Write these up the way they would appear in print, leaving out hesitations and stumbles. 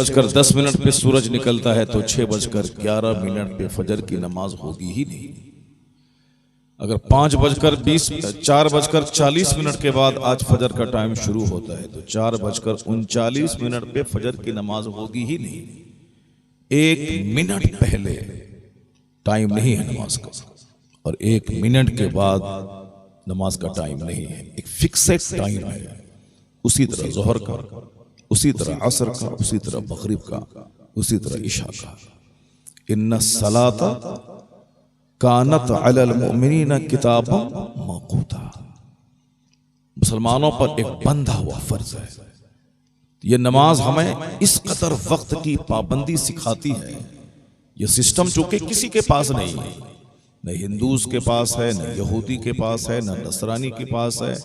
6:10 पे सूरज निकलता है तो 6:11 पे फजर की नमाज होगी ही नहीं। अगर 4:40 के बाद आज फजर का टाइम शुरू होता है तो 4:39 पे फजर की नमाज होगी ही नहीं। 1 मिनट पहले टाइम नहीं है नमाज का, और 1 मिनट के बाद नमाज का टाइम नहीं है, एक फिक्सेड टाइम है। उसी तरह जोहर का, उसी तरह असर का, उसी तरह मगरिब का, उसी तरह इशा का। इन्ना सलाता कानत अलल मुमिनीना किताबन मौकूता, मुसलमानों पर एक बंधा हुआ फर्ज है। ये नमाज हमें इस कदर वक्त की पाबंदी सिखाती है। ये सिस्टम चूंकि किसी के पास नहीं है, न हिंदूज के पास है, न यहूदी के पास है, न नसरानी के पास है,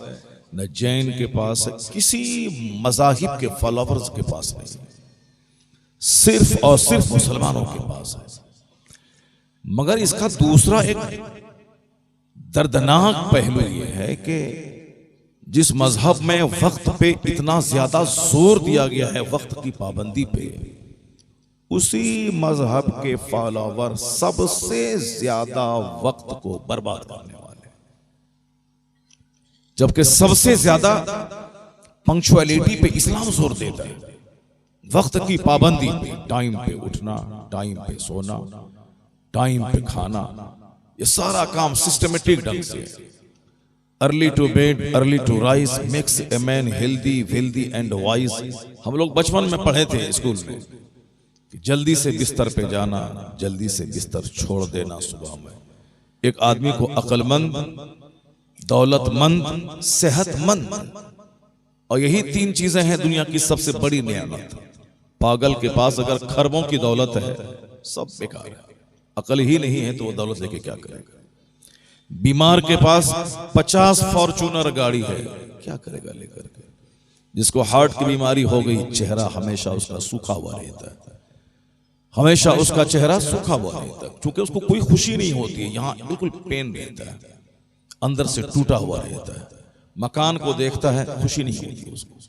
न जैन के पास है, किसी मज़ाहिब के फॉलोवर्स के पास नहीं, सिर्फ और सिर्फ मुसलमानों के पास है। मगर इसका दूसरा एक दर्दनाक पहलू यह है कि जिस मजहब में वक्त पे इतना ज्यादा जोर दिया गया है, वक्त की पाबंदी पे, उसी मजहब के फॉलोवर सबसे ज्यादा वक्त को बर्बाद करने वाले, जबकि सबसे ज्यादा पंक्चुअलिटी पे इस्लाम जोर देता है, वक्त की पाबंदी पे, टाइम पे उठना, टाइम पे सोना, टाइम पे खाना, ये सारा काम सिस्टमेटिक ढंग से। Early to bed early to rise makes a man healthy wealthy and wise. हम लोग बचपन में पढ़े थे स्कूल में कि जल्दी से बिस्तर पे जाना, जल्दी से बिस्तर छोड़ देना सुबह में। एक आदमी को अक्लमंद, दौलतमंद, सेहतमंद, और यही 3 चीजें हैं दुनिया की सबसे बड़ी नियामत। पागल के पास अगर खरबों की दौलत है, सब बेकार है। अकल ही नहीं है तो वो दौलत लेके क्या करेगा। बीमार के पास 50 फॉर्चूनर गाड़ी है, क्या करेगा लेकर के। जिसको हार्ट की बीमारी हो गई, चेहरा हमेशा उसका सूखा हुआ रहता है, हमेशा उसका चेहरा सूखा हुआ रहता है, क्योंकि उसको कोई खुशी नहीं होती है। यहाँ बिल्कुल पेन रहता है, अंदर से टूटा हुआ रहता है। मकान को देखता है, खुशी नहीं होती उसको।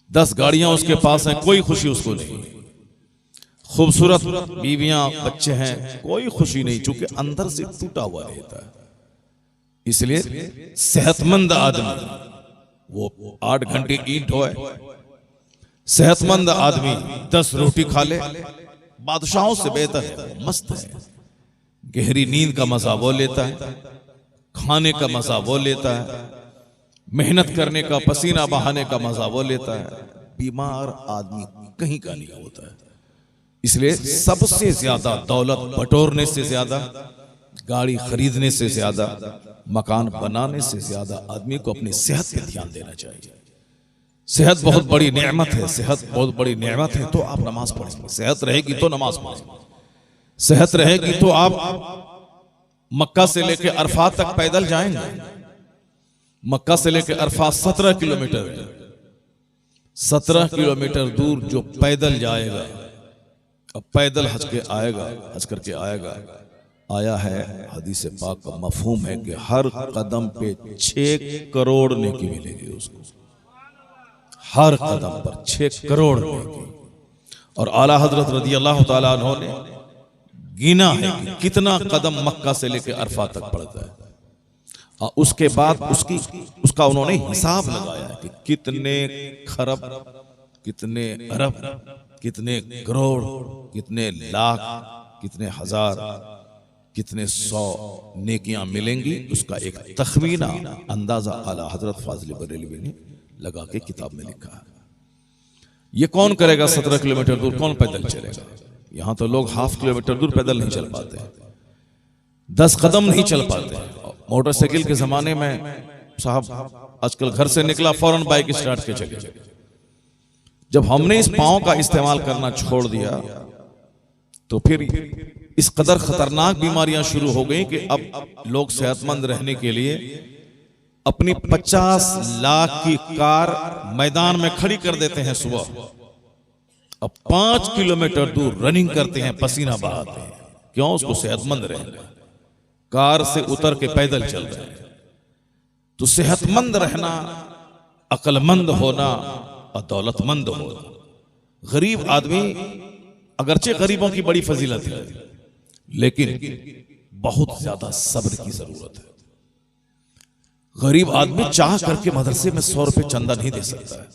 10 गाड़ियां उसके पास हैं, कोई खुशी उसको नहीं। खूबसूरत बीवियां, बच्चे हैं, कोई खुशी नहीं, चूंकि अंदर से टूटा हुआ रहता है। इसलिए सेहतमंद आदमी वो 8 घंटे ईंट होए, सेहतमंद आदमी 10 रोटी खा ले, बादशाहों से बेहतर है, मस्त है। गहरी नींद का मजा वो लेता है, खाने का मजा वो लेता है, मेहनत करने का, पसीना बहाने का मजा वो लेता है। बीमार आदमी कहीं का नहीं होता है। इसलिए सबसे ज्यादा दौलत बटोरने से ज्यादा, गाड़ी खरीदने से ज्यादा, मकान बनाने से ज्यादा आदमी को अपनी सेहत पे ध्यान देना चाहिए। सेहत बहुत बड़ी नेमत है, सेहत बहुत बड़ी नेमत है। तो आप नमाज पढ़ेंगे, सेहत रहेगी तो नमाज पढ़ेंगे, सेहत रहेगी तो आप मक्का से लेकर अरफात तक पैदल जाएंगे। मक्का से लेकर अरफात 17 किलोमीटर है। 17 किलोमीटर दूर जो पैदल जाएगा, अब पैदल हज के आएगा, हज करके आएगा। आया है हदीस पाक का मफहूम है कि हर कदम पे 6 करोड़ नेकी मिलेगी उसको, हर कदम पर 6 करोड़ नेकी। और आला हजरत रज़ी अल्लाह ताला अन्हु ने गिना है कि कितना कदम मक्का से लेकर अरफा तक पड़ता है, और उसके बाद उसका उन्होंने हिसाब लगाया कि कितने खरब, कितने अरब, कितने करोड़, कितने लाख, कितने हजार, कितने 100 नेकियां मिलेंगी। उसका एक तखमीना, अंदाजा आला हजरत फाजिल बरेलवी ने लगा के किताब में लिखा है। ये कौन करेगा 17 किलोमीटर दूर, कौन पैदल चलेगा। यहां तो लोग ½ किलोमीटर दूर पैदल नहीं चल पाते, 10 कदम नहीं चल पाते। मोटरसाइकिल के जमाने में साहब आजकल घर से निकला फौरन बाइक स्टार्ट के चले। जब हमने इस पांव का इस्तेमाल करना छोड़ दिया तो फिर इस कदर खतरनाक बीमारियां शुरू हो गई कि अब लोग सेहतमंद रहने के लिए अपनी 50 लाख की कार मैदान में खड़ी कर देते हैं सुबह, अब 5 किलोमीटर दूर रनिंग करते हैं, पसीना बहाते हैं। क्यों? उसको सेहतमंद रहना, कार से उतर के पैदल चल रहे हैं। तो सेहतमंद रहना, अक्लमंद होना और दौलतमंद होना, गरीब आदमी, अगरचे गरीबों की बड़ी फजीलत है, लेकिन बहुत ज्यादा सब्र की जरूरत है। गरीब आदमी चाह करके मदरसे में 100 रुपए चंदा नहीं दे सकता है।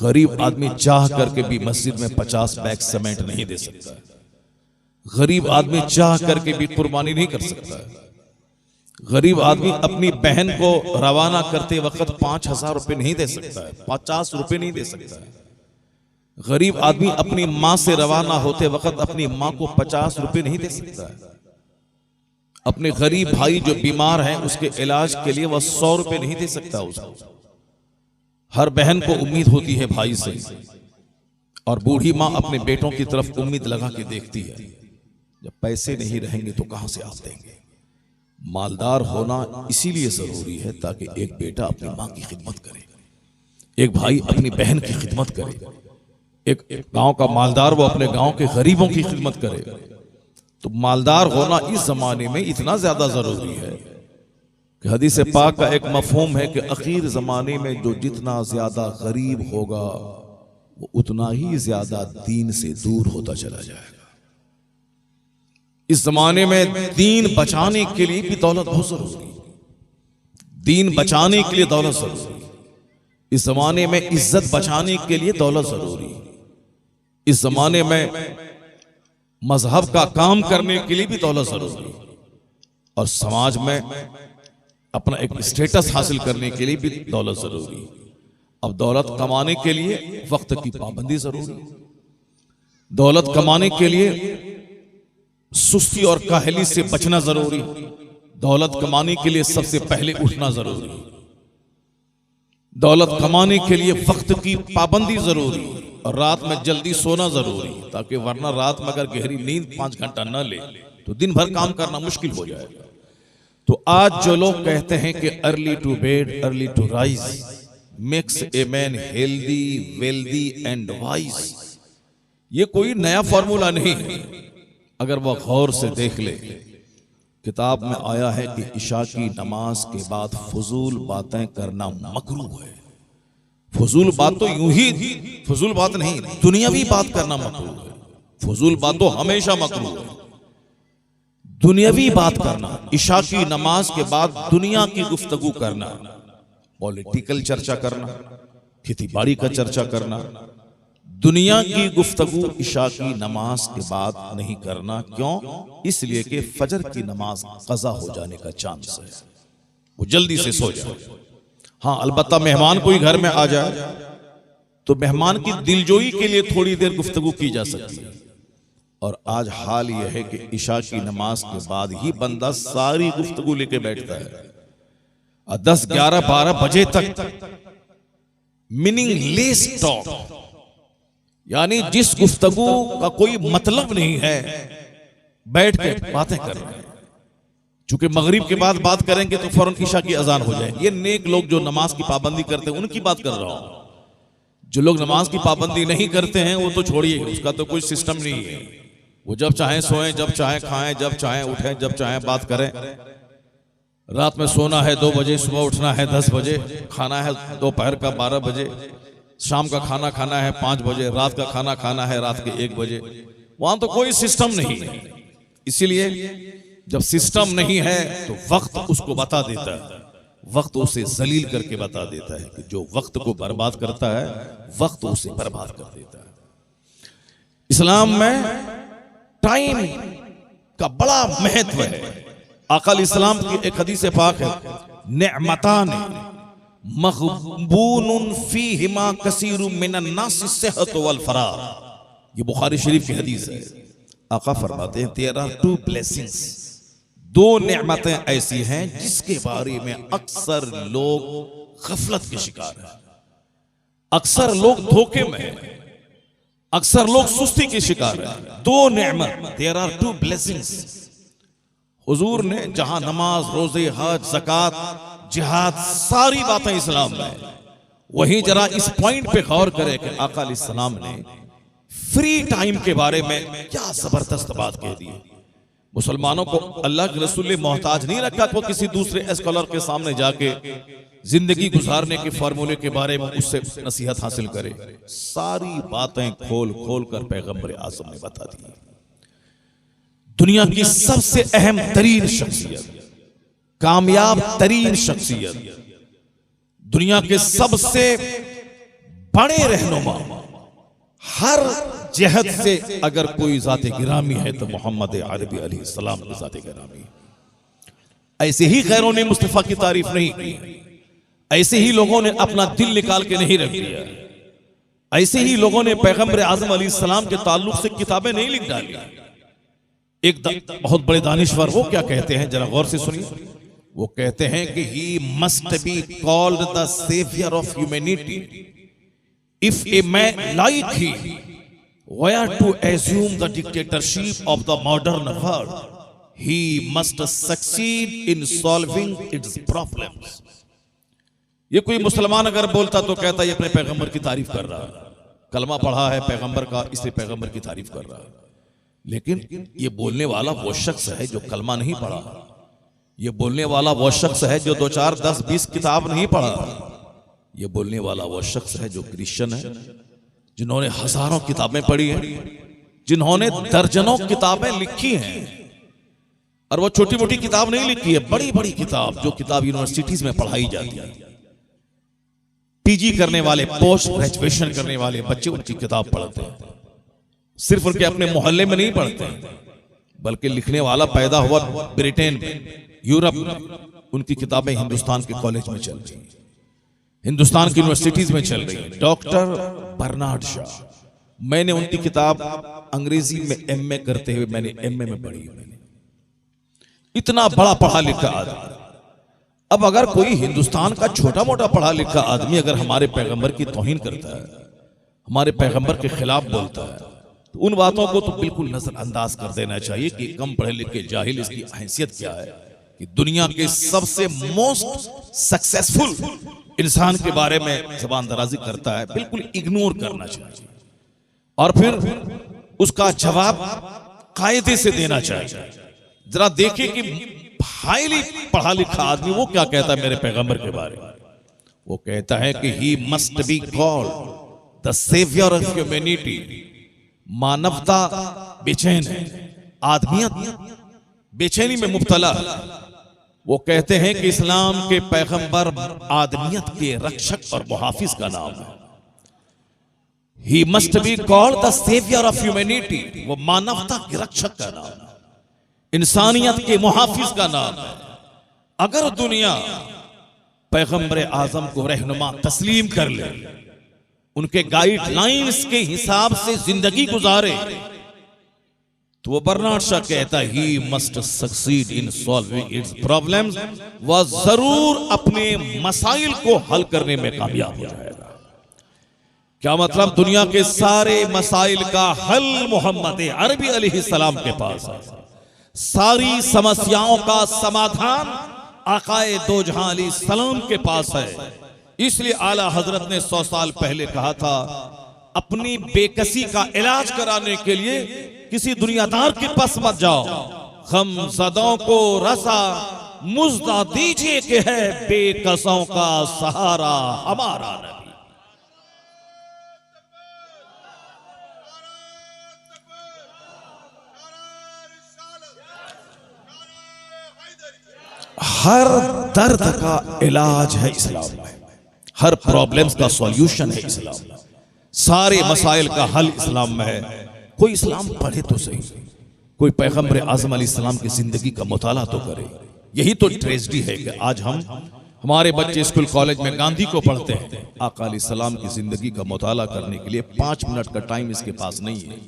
गरीब आदमी चाह करके भी मस्जिद में 50 बैग सीमेंट नहीं दे सकता है। गरीब आदमी चाह करके भी कुर्बानी नहीं कर सकता है। गरीब आदमी अपनी बहन को रवाना करते वक्त 5,000 रुपए नहीं दे सकता है, 50 रुपए नहीं दे सकता है। गरीब आदमी अपनी मां से रवाना होते वक्त अपनी मां को 50 रुपए नहीं दे सकता है। अपने गरीब भाई जो बीमार है उसके इलाज के लिए वह 100 रुपए नहीं दे सकता उसको। हर बहन को उम्मीद होती है भाई से, और बूढ़ी मां अपने बेटों की तरफ उम्मीद लगा के देखती है, जब पैसे नहीं रहेंगे तो कहां से आप देंगे। मालदार होना इसीलिए जरूरी है ताकि एक बेटा अपनी मां की खिदमत करे, एक भाई अपनी बहन की खिदमत करे, एक गांव का मालदार वो अपने गांव के गरीबों की खिदमत करे। तो मालदार होना इस जमाने में इतना ज्यादा जरूरी है कि हदीस पाक का एक मफहूम है कि आखिर जमाने में जो जितना ज्यादा गरीब होगा वो उतना ही ज्यादा दीन से दूर होता चला जाएगा। इस जमाने में दीन बचाने के लिए भी दौलत बहुत जरूरी है। दीन बचाने के लिए दौलत जरूरी है। इस जमाने में इज्जत बचाने के लिए दौलत जरूरी है। इस जमाने में मजहब का काम करने के लिए भी दौलत जरूरी है, और समाज में अपना एक स्टेटस हासिल करने के लिए भी दौलत जरूरी है। अब दौलत कमाने के लिए वक्त की पाबंदी जरूरी है। दौलत कमाने के लिए सुस्ती और काहली से बचना जरूरी है। दौलत कमाने के लिए सबसे पहले उठना जरूरी है। दौलत कमाने के लिए वक्त की पाबंदी जरूरी है, और रात में जल्दी सोना जरूरी है, ताकि वरना रात में अगर गहरी नींद 5 घंटा न ले तो दिन भर काम करना मुश्किल हो जाएगा। तो आज जो लोग कहते हैं कि early to bed early to rise makes a man healthy wealthy and wise, ये कोई नया फॉर्मूला नहीं है। अगर वह गौर से देख ले, किताब में आया है कि इशा की नमाज के बाद फजूल बातें करना मकरूह है। फजूल बात तो यूं ही फजूल बात नहीं, दुनियावी बात करना मकरूह है। फजूल बात तो हमेशा मकरूह है। दुनियावी बात करना, इशा की नमाज के बाद दुनिया की गुफ्तगू करना, पॉलिटिकल चर्चा करना, खेती बाड़ी का चर्चा करना, दुनिया की गुफ्तगू इशा की नमाज के बाद नहीं करना। क्यों? इसलिए कि फजर की नमाज कज़ा हो जाने का चांस है, वो जल्दी से सो जाए। हाँ, अलबत्ता मेहमान कोई घर में आ जाए तो मेहमान की दिलजोई के लिए थोड़ी देर गुफ्तगू की जा सकती है। और आज हाल यह है कि इशा की नमाज के बाद ही बंदा सारी गुफ्तगू लेके बैठता है, और 10, 11, 12 बजे तक मीनिंगलेस टॉक, यानी जिस गुफ्तगू का कोई मतलब नहीं है, बैठ के बातें कर रहे हैं। चूंकि मगरिब के बाद बात करेंगे तो फौरन इशा की अजान हो जाएगी। ये नेक लोग जो नमाज की पाबंदी करते हैं उनकी बात कर रहा हूं। जो लोग नमाज की पाबंदी नहीं करते हैं वो तो छोड़िए, उसका तो कोई सिस्टम नहीं है। वो जब चाहें सोएं, जब चाहें खाएं, जब चाहें उठें, जब चाहें बात करें। रात में सोना है 2 बजे, सुबह उठना है 10 बजे, खाना है दोपहर का 12 बजे, शाम का खाना खाना है 5 बजे, रात का खाना खाना है रात के 1 बजे। वहां तो कोई सिस्टम नहीं है। इसीलिए जब सिस्टम नहीं है तो वक्त उसको बता देता है, वक्त उसे जलील करके बता देता है कि जो वक्त को बर्बाद करता है वक्त उसे बर्बाद कर देता है। इस्लाम में टाइम का बड़ा महत्व है। आक़ा इस्लाम की एक हदीस पाक है, निअमतान मग़बूनुन फ़ीहिमा कसीरुम मिनन नास सेहत वल फरार। ये बुखारी शरीफ की हदीस है। आक़ा फरमाते हैं देयर आर 2 ब्लेसिंग्स, 2 नेमतें ऐसी हैं जिसके बारे में अक्सर लोग गफलत के शिकार हैं, अक्सर लोग धोखे में हैं, अक्सर लोग सुस्ती के शिकार हैं। 2 नेमत, देयर आर 2 ब्लेसिंग्स। हुजूर ने जहां नमाज, रोजे, हज, ज़कात, जिहाद सारी बातें इस्लाम में, वहीं जरा इस पॉइंट पे गौर करें कि आक़ा अलैहिस्सलाम ने फ्री टाइम के बारे में क्या जबरदस्त बात कह दी। मुसलमानों को अल्लाह के रसूल ने मोहताज नहीं रखा को किसी दूसरे स्कॉलर के सामने जाके जिंदगी गुजारने के फार्मूले के बारे में उससे नसीहत हासिल करे। सारी बातें खोल खोल कर पैगंबर आज़म ने बता दी। दुनिया की सबसे अहम तरीन शख्सियत, कामयाब तरीन शख्सियत, दुनिया के सबसे बड़े रहनुमा, हर जहत से अगर कोई ज़ाते गिरामी है तो मोहम्मद अरबी अलैहिस्सलाम की ज़ाते गिरामी। ऐसे ही गैरों ने मुस्तफ़ा की तारीफ नहीं की, ऐसे ही लोगों ने अपना दिल निकाल के नहीं रख दिया, ऐसे ही लोगों ने पैगंबर आज़म अलैहिस्सलाम के ताल्लुक से किताबें नहीं लिख डाली। एक बहुत बड़े दानिश्वर वो क्या कहते हैं, जरा गौर से सुनिए। वो कहते हैं कि he must be called the saviour of humanity if a man like he were to assume the dictatorship of the modern world, he must succeed in solving its problems. ये कोई मुसलमान अगर बोलता तो कहता ये अपने पैगंबर की तारीफ कर रहा है, कलमा पढ़ा है पैगंबर का इसलिए पैगंबर की तारीफ कर रहा है। लेकिन ये बोलने वाला वो शख्स है जो कलमा नहीं पढ़ा, ये बोलने वाला वो शख्स है जो 2, 4, 10, 20 किताब नहीं पढ़ा, ये बोलने वाला वो शख्स है जो क्रिश्चियन है, जिन्होंने हजारों किताबें पढ़ी हैं, जिन्होंने दर्जनों किताबें लिखी हैं। और वो छोटी मोटी किताब नहीं लिखी है, बड़ी बड़ी किताब, जो किताब यूनिवर्सिटीज में पढ़ाई जाती है। पीजी करने वाले, पोस्ट ग्रेजुएशन करने वाले बच्चे उनकी किताब पढ़ते हैं। सिर्फ उनके अपने मोहल्ले में नहीं पढ़ते, बल्कि लिखने वाला पैदा हुआ ब्रिटेन में, यूरोप में। उनकी किताबें हिंदुस्तान के कॉलेज में चल रही हैं, हिंदुस्तान की यूनिवर्सिटीज में चल रही है। डॉक्टर बर्नार्ड शॉ, मैंने उनकी किताब अंग्रेजी में एमए करते हुए मैंने एमए में पढ़ी। इतना बड़ा पढ़ा लिखा आदमी। अब अगर कोई हिंदुस्तान का छोटा मोटा पढ़ा लिखा आदमी अगर हमारे पैगंबर की तौहीन करता है, हमारे पैगंबर के खिलाफ बोलता है, तो उन बातों को तो बिल्कुल नजरअंदाज कर देना चाहिए कि कम पढ़े लिखे जाहिल इसकी हैसियत क्या है कि दुनिया के सबसे मोस्ट सक्सेसफुल इंसान के बारे में ज़बान दराजी करता है। बिल्कुल इग्नोर करना चाहिए और फिर उसका जवाब कायदे से देना चाहिए। जरा देखिए कि हाईली पढ़ा लिखा आदमी वो क्या कहता है मेरे पैगंबर के बारे में। वो कहता है कि he must be called the saviour of humanity. मानवता बेचैन है, आदमियत बेचैनी में मुब्तला है। वो कहते हैं कि इस्लाम के पैगंबर आदमियत के रक्षक और मुहाफिज का नाम है। He must be called the saviour of humanity. वो मानवता के रक्षक का नाम है, इंसानियत के मुहाफिज का नाम है। अगर दुनिया पैगंबर आजम को रहनुमा तस्लीम कर ले, उनके गाइडलाइंस के हिसाब से जिंदगी गुजारे, तो वो बर्नार्ड शॉ कहता है he must succeed in solving it's problems. वह जरूर अपने मसाइल को हल करने में कामयाब हो जाएगा। क्या मतलब? दुनिया के सारे मसाइल का हल मोहम्मद अरबी अलैहिस्सलाम के पास है। सारी समस्याओं का समाधान आकाए दो जहां अलैहिस्सलाम के पास है। इसलिए आला हजरत ने 100 साल पहले कहा था, अपनी बेकसी का इलाज कराने के लिए किसी दुनियादार के पास मत जाओ, गमज़दों को रसा मुज़्दा दीजिए कि है बेकसों का सहारा हमारा नबी। हर दर्द का इलाज है इस्लाम में, हर प्रॉब्लम्स का सॉल्यूशन है इस्लाम में, सारे मसाइल का हल इस्लाम में है। कोई इस्लाम पढ़े तो सही, कोई पैगंबर आज़म अलैहिस्सलाम की जिंदगी का मुताला तो करे। यही तो ट्रेजेडी है कि आज हमारे बच्चे स्कूल कॉलेज में गांधी को पढ़ते हैं, आका अलैहिस्सलाम की जिंदगी का मुताला करने के लिए 5 मिनट का टाइम इसके पास नहीं है।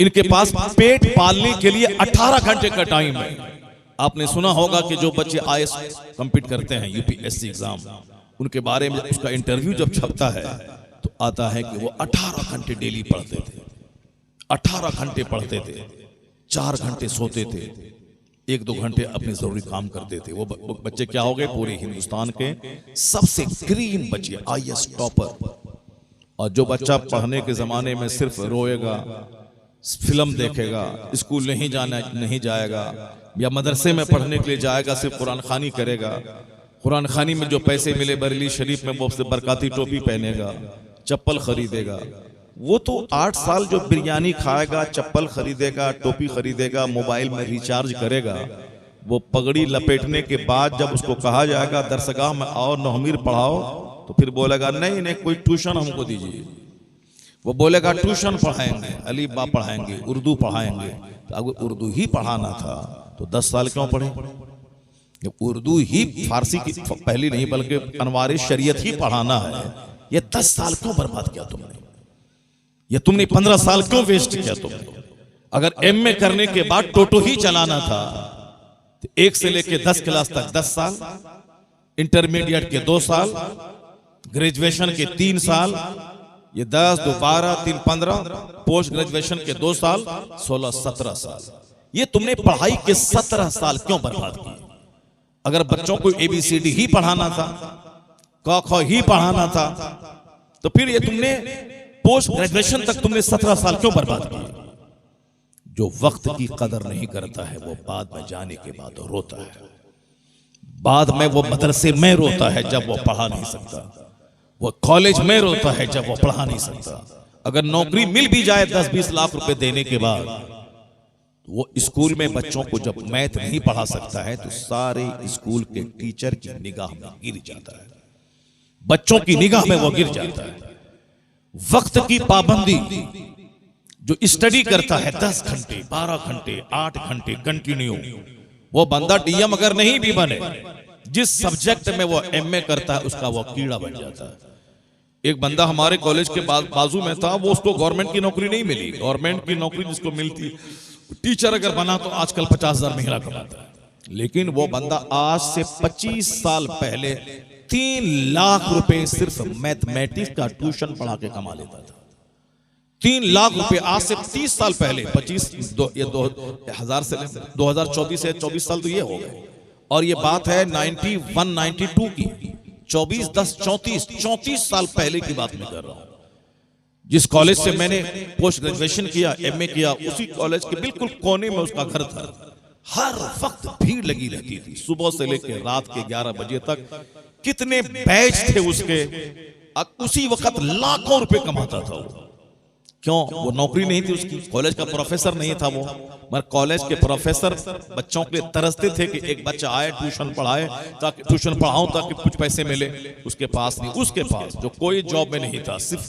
इनके पास पेट पालने के लिए 18 घंटे का टाइम है। आपने सुना होगा कि जो बच्चे IAS कंप्लीट करते हैं, UPSC एग्जाम, उनके बारे में उसका इंटरव्यू जब छपता है तो आता है कि वो 18 घंटे डेली पढ़ते थे, 18 घंटे पढ़ते थे, 4 घंटे सोते थे, 1-2 घंटे अपने जरूरी काम करते थे। वो बच्चे क्या हो गए? पूरे हिंदुस्तान के सबसे ग्रीन बच्चे, IAS टॉपर। और जो बच्चा पढ़ने के जमाने में सिर्फ रोएगा, फिल्म देखेगा, स्कूल नहीं जाएगा, या मदरसे में पढ़ने के लिए जाएगा, सिर्फ कुरान खानी करेगा। कुरान खानी में जो पैसे मिले बरेली शरीफ में वो बरकाती टोपी पहनेगा, चप्पल खरीदेगा। वो तो 8 साल जो बिरयानी खाएगा, चप्पल खरीदेगा, टोपी खरीदेगा, मोबाइल में रिचार्ज करेगा, वो पगड़ी लपेटने के बाद जब उसको कहा जाएगा दरसगाह में और नहमीर पढ़ाओ, तो फिर बोलेगा नहीं नहीं कोई ट्यूशन हमको दीजिए। वो बोलेगा ट्यूशन पढ़ाएंगे, अली बा पढ़ाएंगे, उर्दू पढ़ाएंगे। तो अगर उर्दू ही पढ़ाना था तो 10 साल क्यों पढ़े? उर्दू ही फारसी की पहली नहीं बल्कि अनवार शरीयत ही पढ़ाना है, ये 10 साल क्यों बर्बाद किया तुमने? ये तुमने 15 साल क्यों वेस्ट किया तुमने? अगर एमए करने के बाद टोटो ही चलाना था तो 1 से लेके 10 क्लास तक 10 साल, इंटरमीडिएट के 2 साल, ग्रेजुएशन के 3 साल, ये 10, 2, 12, 3, 15, पोस्ट ग्रेजुएशन के 2 साल, 16, 17 साल। ये तुमने पढ़ाई के 17 साल क्यों बर्बाद किए? अगर बच्चों को ABCD ही पढ़ाना था, क ख ही पढ़ाना था, तो फिर ये तुमने पोस्ट ग्रेजुएशन तक तुमने 17 साल क्यों बर्बाद किए? जो वक्त की कदर नहीं करता है वो बाद में जाने के बाद रोता है। बाद में वो मदरसे में रोता है जब वो पढ़ा नहीं सकता, वो कॉलेज में रोता है जब वो पढ़ा नहीं सकता। अगर नौकरी मिल भी जाए 10-20 लाख रुपए देने के बाद, वो स्कूल में बच्चों को जब मैथ नहीं पढ़ा सकता है तो सारे स्कूल के टीचर की निगाह में गिर जाता है, बच्चों की निगाह में वो गिर जाता है। वक्त की पाबंदी, जो स्टडी करता है 10 घंटे, 12 घंटे, 8 घंटे कंटिन्यू, वो बंदा डीएम अगर नहीं भी बने, जिस सब्जेक्ट में वो एमए करता है उसका वो कीड़ा बन जाता है। एक बंदा हमारे कॉलेज के बाजू में था, वो उसको गवर्नमेंट की नौकरी नहीं मिली। गवर्नमेंट की नौकरी जिसको मिलती, टीचर अगर बना तो आजकल 50,000 महीना कमाता है, लेकिन वो बंदा आज से 25 साल पहले 3 लाख रुपए सिर्फ मैथमेटिक्स का ट्यूशन पढ़ा के कमा लेता था। 3 लाख रुपए आज से 30 साल पहले, 2000 से 2024 से 24 साल तो ये हो गए, और ये बात है 91-92 की, 24-10-34 साल पहले की बात मैं कर रहा हूं। जिस कॉलेज से मैंने पोस्ट ग्रेजुएशन किया, एमए किया, उसी कॉलेज के बिल्कुल कोने में उसका घर था। हर वक्त भीड़ लगी रहती थी, सुबह से लेकर रात के 11 बजे तक। कितने बैच थे उसके, उसी वक्त लाखों रुपए कमाता था वो। क्यों? वो नौकरी नहीं थी उसकी, कॉलेज का प्रोफेसर नहीं था वो, मगर कॉलेज के प्रोफेसर बच्चों के लिए तरसते थे कि एक बच्चा आए ट्यूशन पढ़ाए, ताकि ट्यूशन पढ़ाऊं ताकि कुछ पैसे मिले। उसके पास नहीं, उसके पास जो कोई जॉब में नहीं था, सिर्फ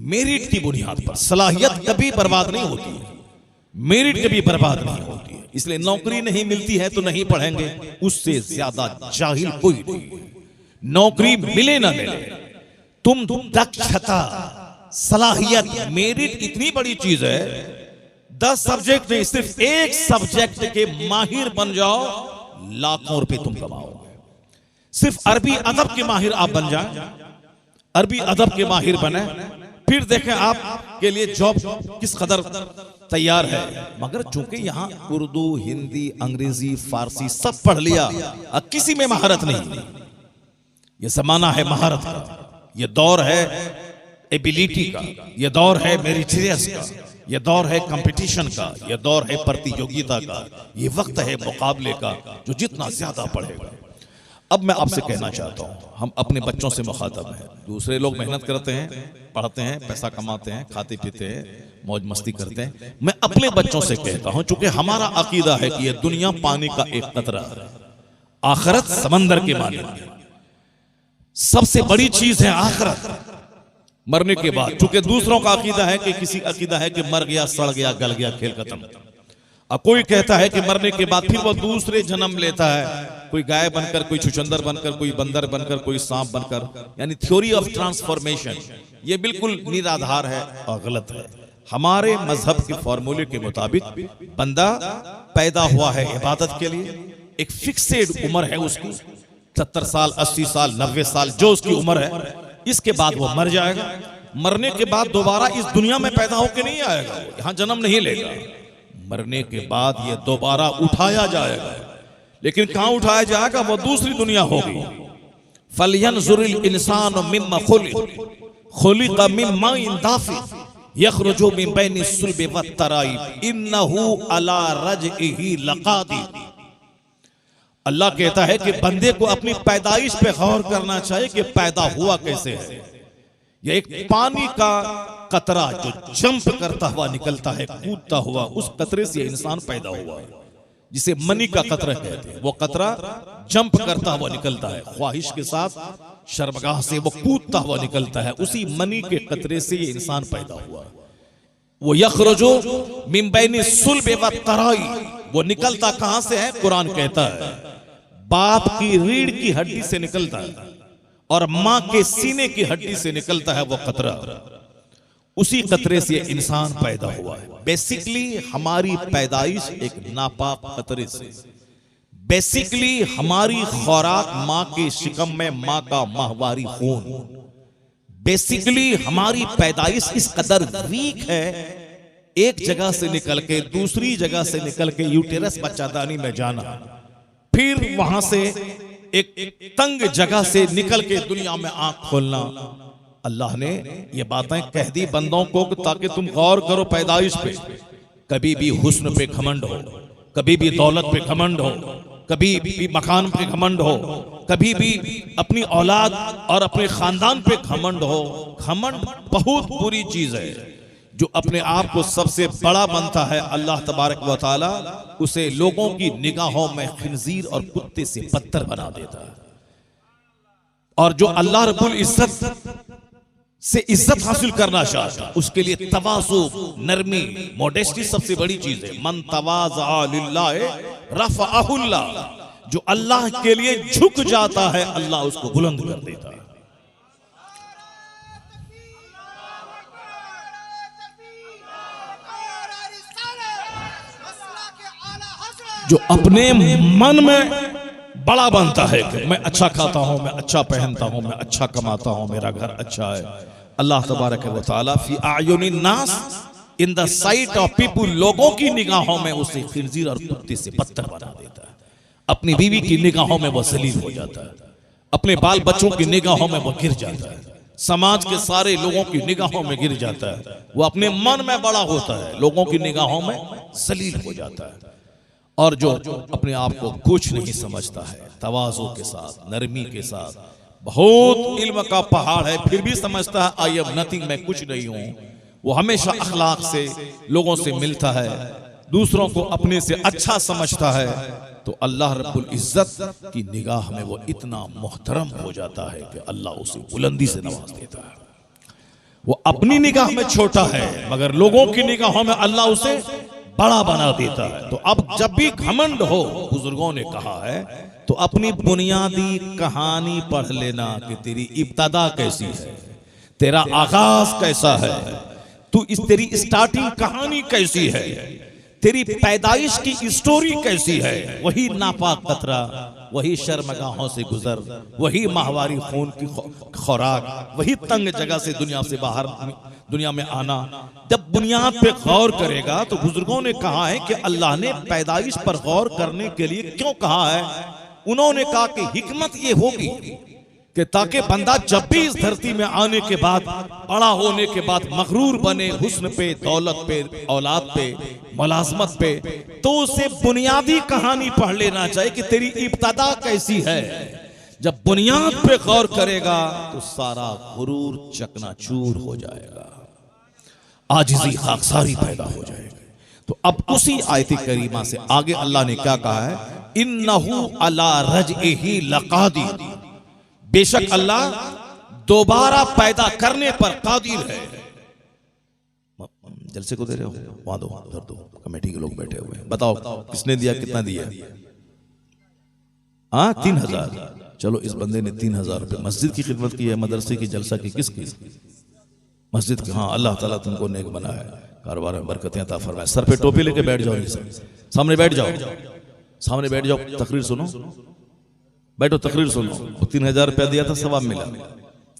मेरिट की बुनियाद पर। सलाहियत कभी बर्बाद नहीं होती है, मेरिट कभी बर्बाद नहीं होती है। इसलिए नौकरी नहीं मिलती है तो नहीं पढ़ेंगे, उससे ज्यादा जाहिल कोई नहीं। नौकरी मिले ना मिले, तुम दक्षता, सलाहियत, मेरिट इतनी बड़ी चीज है। 10 सब्जेक्ट नहीं, सिर्फ एक सब्जेक्ट के माहिर बन जाओ, लाखों रुपए तुम कमाओगे। सिर्फ अरबी अदब के माहिर आप बन जाए, अरबी अदब के माहिर बने, फिर देखें आप के लिए जॉब किस कदर तैयार है। मगर चूंकि यहां उर्दू, हिंदी, अंग्रेजी, फारसी सब पढ़ लिया, अब किसी में महारत नहीं। ये जमाना है महारत का, ये दौर है एबिलिटी का, ये दौर है मेरिटोरियस का, ये दौर है कंपटीशन का, ये दौर है प्रतियोगिता का, ये वक्त है मुकाबले का, जो जितना ज्यादा पढ़ेगा। अब मैं आपसे कहना चाहता हूं, हम अपने बच्चों से मुखातब हैं। दूसरे लोग मेहनत करते हैं, पढ़ते हैं, पैसा कमाते हैं, खाते पीते हैं, मौज मस्ती करते हैं। मैं अपने बच्चों से कहता हूं, चूंकि हमारा अकीदा है कि यह दुनिया पानी का एक कतरा है, आखिरत समंदर के माने, सबसे बड़ी चीज है आखिरत। मरने के बाद, चूंकि दूसरों का अकीदा है कि किसी अकीदा है कि मर गया, सड़ गया, गल गया, खेल खत्म। अब कोई कहता है कि मरने के बाद फिर वो दूसरे जन्म लेता है, कोई गाय बनकर, कोई छुछंदर बनकर, कोई बंदर बनकर, कोई सांप बनकर, यानी थ्योरी ऑफ ट्रांसफॉर्मेशन। ये बिल्कुल निराधार है और गलत है। हमारे मजहब के फॉर्मूले के मुताबिक बंदा पैदा हुआ है इबादत के लिए, एक फिक्सेड उम्र है उसकी, 70 साल, 80 साल, 90 साल, जो उसकी उम्र है। इसके बाद वो मर जाएगा। मरने के बाद दोबारा इस दुनिया में पैदा होकर नहीं आएगा, यहां जन्म नहीं लेगा। मरने के बाद ये दोबारा उठाया जाएगा, लेकिन कहां उठाया जाएगा? वो दूसरी दुनिया होगी। फलयंजुरिल इंसान मिम्मा खुलिक़ मिन माइन दाफिक़। यखरुजु मिन बैनि सुल्बि वत्तराइब इन्नहु अला रजइही लकादिर। अल्लाह कहता है कि बंदे को अपनी पैदाइश पे गौर करना चाहिए कि पैदा हुआ कैसे है। यह एक पानी का कतरा जो जंप करता हुआ निकलता है, कूदता हुआ, उस कतरे से इंसान पैदा हुआ है, जिसे मनी का कतरा कहते हैं। वो कतरा जंप करता हुआ निकलता है, ख्वाहिश के साथ शर्मगाह से वो कूदता हुआ निकलता है, उसी मनी के कतरे से ये इंसान पैदा हुआ। वो यखरुजु मिन बैनि सुल्बि वत्तराइब, वो निकलता कहां से है? कुरान कहता है बाप की रीढ़ की हड्डी से निकलता है और मां के सीने की हड्डी से निकलता है वो कतरा। उसी कतरे से इंसान पैदा हुआ है। बेसिकली हमारी पैदाइश एक नापाक कतरे से, बेसिकली हमारी खुराक मां के शिकम में मां का माहवारी खून, बेसिकली हमारी पैदाइश इस कदर वीक है, एक जगह से निकल के दूसरी जगह से निकल के यूटेरस बच्चादानी में जाना, फिर वहां से एक तंग जगह से निकल के दुनिया में आंख खोलना। अल्लाह ने ये बातें कह दी बंदों को ताकि तुम गौर करो पैदाइश पे। कभी भी हुस्न पे घमंड हो, कभी भी दौलत पे घमंड हो, कभी भी मकान पे घमंड हो, कभी भी अपनी औलाद और अपने खानदान पे घमंड हो। घमंड बहुत बुरी चीज है। जो अपने आप को सबसे बड़ा बनता है, अल्लाह तबारक व तआला उसे लोगों की निगाहों में खिंजीर और कुत्ते से बदतर बना देता है। और जो अल्लाह रब्बुल इज्जत से इज्जत हासिल करना चाहता है, उसके लिए तवाज़ु, नरमी, मोडेस्टी सबसे बड़ी चीज है। मन तवाज़ा लिल्लाह रफ़अहुल्लाह, जो अल्लाह के लिए झुक जाता है अल्लाह उसको बुलंद कर देता है। जो अपने मन में बड़ा बनता है कि मैं अच्छा खाता हूं, मैं अच्छा पहनता हूं, मैं अच्छा कमाता हूं, मेरा घर अच्छा है, अल्लाह तबारक व तआला फी आयुनिन नास, in the site of people, लोगों की निगाहों में उसे खिंजीर और कुत्ते से बदतर बना देता है। अपनी बीवी की निगाहों में वो जलील हो जाता है, अपने बाल बच्चों की निगाहों में वो गिर जाता है, समाज के सारे लोगों की निगाहों में गिर जाता है। वो अपने मन में बड़ा होता है, लोगों की निगाहों में जलील हो जाता है। और जो अपने आप को कुछ नहीं समझता है, तवाज़ु के साथ, नरमी के साथ, बहुत इल्म का पहाड़ है, फिर भी समझता है आई एम नथिंग, मैं कुछ नहीं हूं, वो हमेशा अखलाक से लोगों से मिलता है, दूसरों को अपने से अच्छा समझता है, तो अल्लाह रब्बुल इज्जत की निगाह में वो इतना मोहतरम हो जाता है कि अल्लाह उसे बुलंदी से नवाज देता है। वो अपनी निगाह में छोटा है मगर लोगों की निगाहों में अल्लाह उसे बड़ा बना देता है। तो अब जब भी घमंड हो, बुजुर्गों ने कहा है, तो अपनी बुनियादी कहानी पढ़ लेना कि तेरी इब्तदा कैसी है, तेरा आगाज कैसा है, तू इस तेरी स्टार्टिंग कहानी कैसी है, तेरी पैदाइश की स्टोरी कैसी है। वही नापाक कतरा, वही शर्मगाहों से गुजर, वही माहवारी खून की खुराक, वही तंग जगह से दुनिया में आना। जब बुनियाद पे गौर करेगा तो बुजुर्गों ने कहा है कि अल्लाह ने पैदाइश पर गौर करने के लिए क्यों कहा है। उन्होंने कहा कि हिकमत ये होगी कि ताकि बंदा जब भी इस धरती में आने के बाद, बड़ा होने के बाद मगरूर बने हुस्न पे, दौलत पे, औलाद पे, मुलाजमत पे, तो उसे बुनियादी कहानी पढ़ लेना चाहिए कि तेरी इब्तदा कैसी है। जब बुनियाद पे गौर करेगा तो सारा गुरूर चकनाचूर हो जाएगा, आजिज़ी खाकसारी पैदा हो जाएगी। तो अब उसी आयत करीमा से आगे अल्लाह ने क्या कहा है, इन्नहु अला रजइही लकादिर, बेशक अल्लाह दोबारा पैदा करने पर कादिर है। जलसे को दे रहे हो, वहां दो, उधर दो, कमेटी के लोग बैठे हुए हैं, बताओ किसने दिया, कितना दिया? हाँ 3000। चलो इस बंदे ने 3000 रुपये मस्जिद की खिदमत की है, मदरसे की, जलसा की, किसकी? मस्जिद की। हाँ अल्लाह ताला तुमको नेक बना है, कारोबार में बरकतें अता फरमाए। सर पे टोपी लेके बैठ जाओ, सामने बैठ जाओ, सामने बैठ जाओ, तकरीर सुनो, बैठो तकरीर सुनो। 3000 रुपया दिया था, सवाब मिला।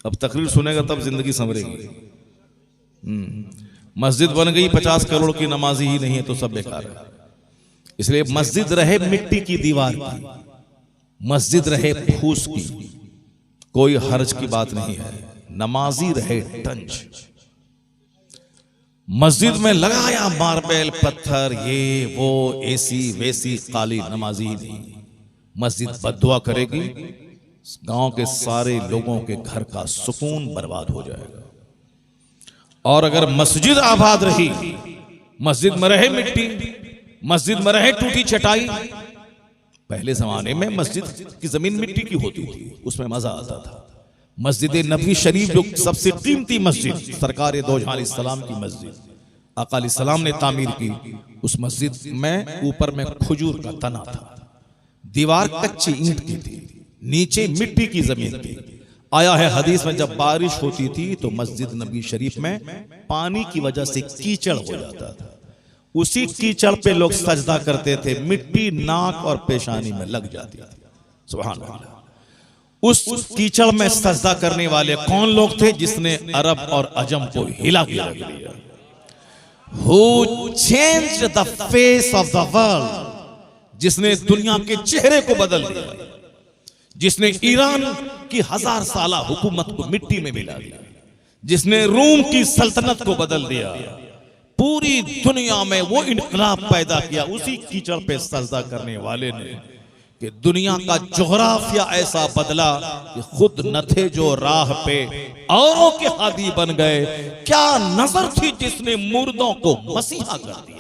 अब तकरीर सुनेगा तब जिंदगी संवरेगी। मस्जिद बन गई 50 करोड़ की, नमाजी ही नहीं है तो सब बेकार है। इसलिए मस्जिद रहे मिट्टी की दीवार की, मस्जिद रहे फूस की, कोई हर्ज की बात नहीं है। नमाजी रहे टंच, मस्जिद में लगाया मार्बल पत्थर, ये वो, एसी वेसी, काली नमाजी नहीं। मस्जिद बद्दुआ करेगी, गांव के सारे लोगों के घर का सुकून बर्बाद हो जाएगा। और अगर मस्जिद आबाद रही, मस्जिद में रहे मिट्टी, मस्जिद में रहे टूटी चटाई। पहले जमाने में मस्जिद की जमीन मिट्टी की होती थी, उसमें मजा आता था। मस्जिद नबी शरीफ जो सबसे कीमती मस्जिद, सरकार दो जहां अलैहिस्सलाम की मस्जिद, आका अलैहिस्सलाम ने तामीर की, उस मस्जिद में ऊपर में खजूर का तना था, दीवार कच्ची ईंट की थी, नीचे मिट्टी की जमीन थी। आया है हदीस में जब बारिश होती थी तो मस्जिद नबी शरीफ में पानी की वजह से कीचड़ हो जाता था। उसी कीचड़ पे लोग सजदा करते थे, मिट्टी नाक और पेशानी में लग जाती थी। सुभान अल्लाह। उस कीचड़ में सजदा करने वाले कौन लोग थे? जिसने अरब और अजम को हिला के रख दिया। Who changed the face of the world? जिसने दुनिया के चेहरे को बदल दिया, जिसने ईरान की 1000 साला हुकूमत को मिट्टी में मिला दिया, जिसने रोम की सल्तनत को बदल दिया, पूरी दुनिया में वो इनकलाब पैदा किया, उसी कीचड़ पे सजदा करने वाले ने कि दुनिया का जोग्राफिया ऐसा बदला कि खुद न थे जो राह पे, औरों के हादी बन गए। क्या नजर थी जिसने मुर्दों को मसीहा कर दिया।